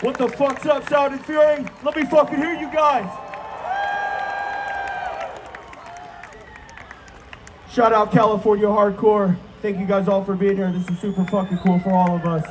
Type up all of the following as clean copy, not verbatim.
What the fuck's up, Sound and Fury? Let me fucking hear you guys. Shout out California Hardcore. Thank you guys all for being here. This is super fucking cool for all of us.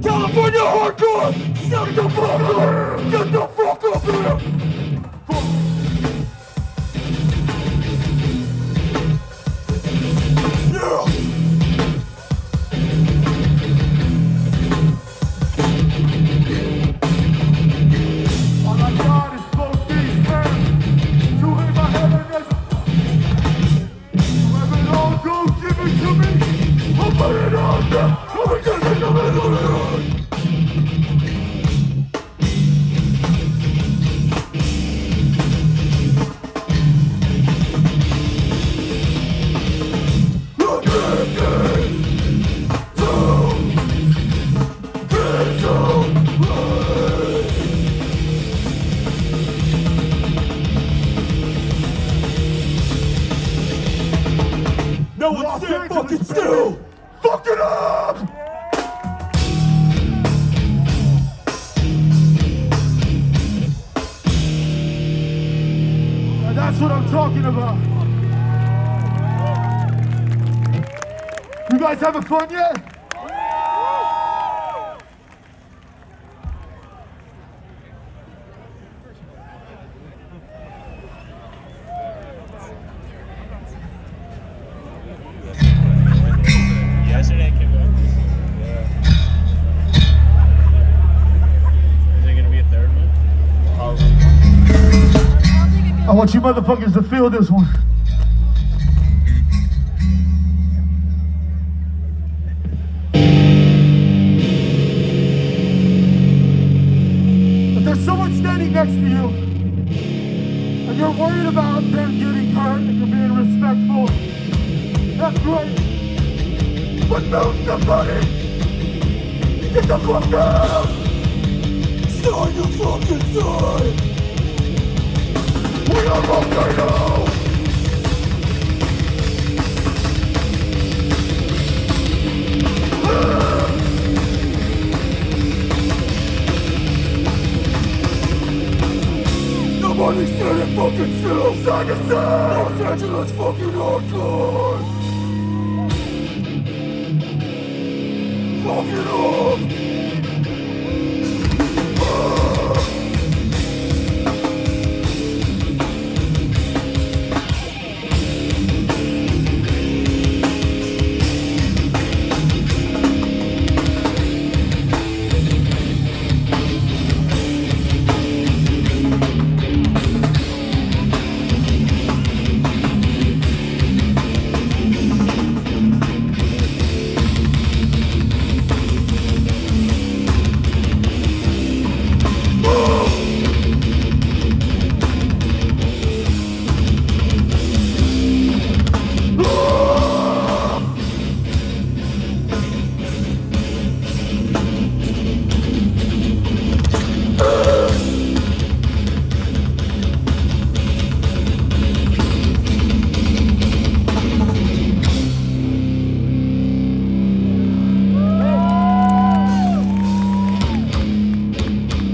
California hardcore! Get the fuck up here! Get the fuck up here! Yeah! All I got is both these hands. Two in my head and this. You have it all, go give it to me. I'll put it on there. No one stand fucking still! Fuck it up! And that's what I'm talking about. You guys having fun yet? Yesterday came out. Yeah. Is there gonna be a third one? Probably. I want you motherfuckers to feel this one. If there's someone standing next to you and you're worried about them getting hurt and you're being respectful, that's great. But move somebody! Get the fuck out! Start your fucking side! We are Volcano! Nobody's standing fucking still! Side to side! Los Angeles fucking hardcore! Fuck it up!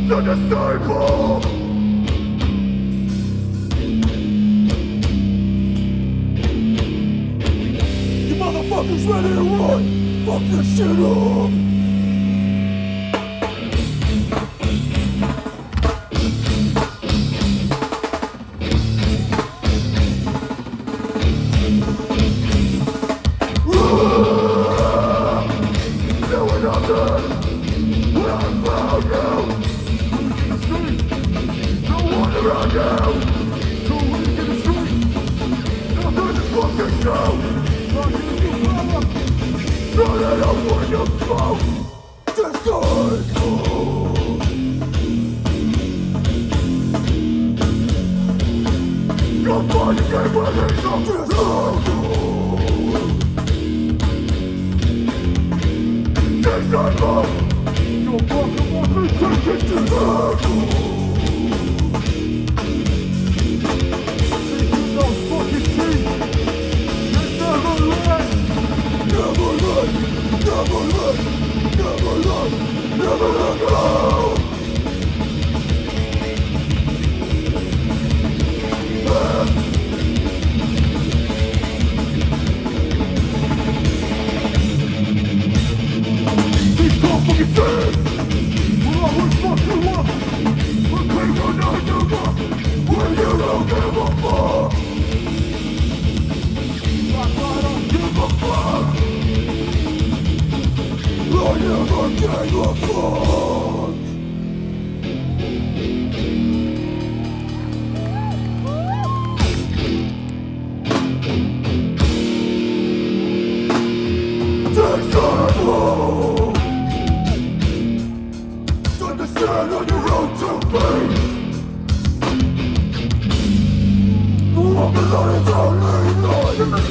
The disciple! You motherfuckers ready to run? Fuck this shit up! No one out there! I found you! No one around you! So weak in the street! Nothing to fucking show! Nothing to follow! Not that I want to smoke! Disciple! Go find a game where there's no disciple! Disciple! Go fucking want me to take it disciple! Never let go! These fucking things! We're always fucking up! We're people not give up! When you don't give a fuck! I don't give a fuck! I never gave a fuck! Disciple! Time to stand on your own two feet! Walk alone and don't leave me!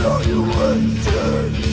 Now you ain't shit.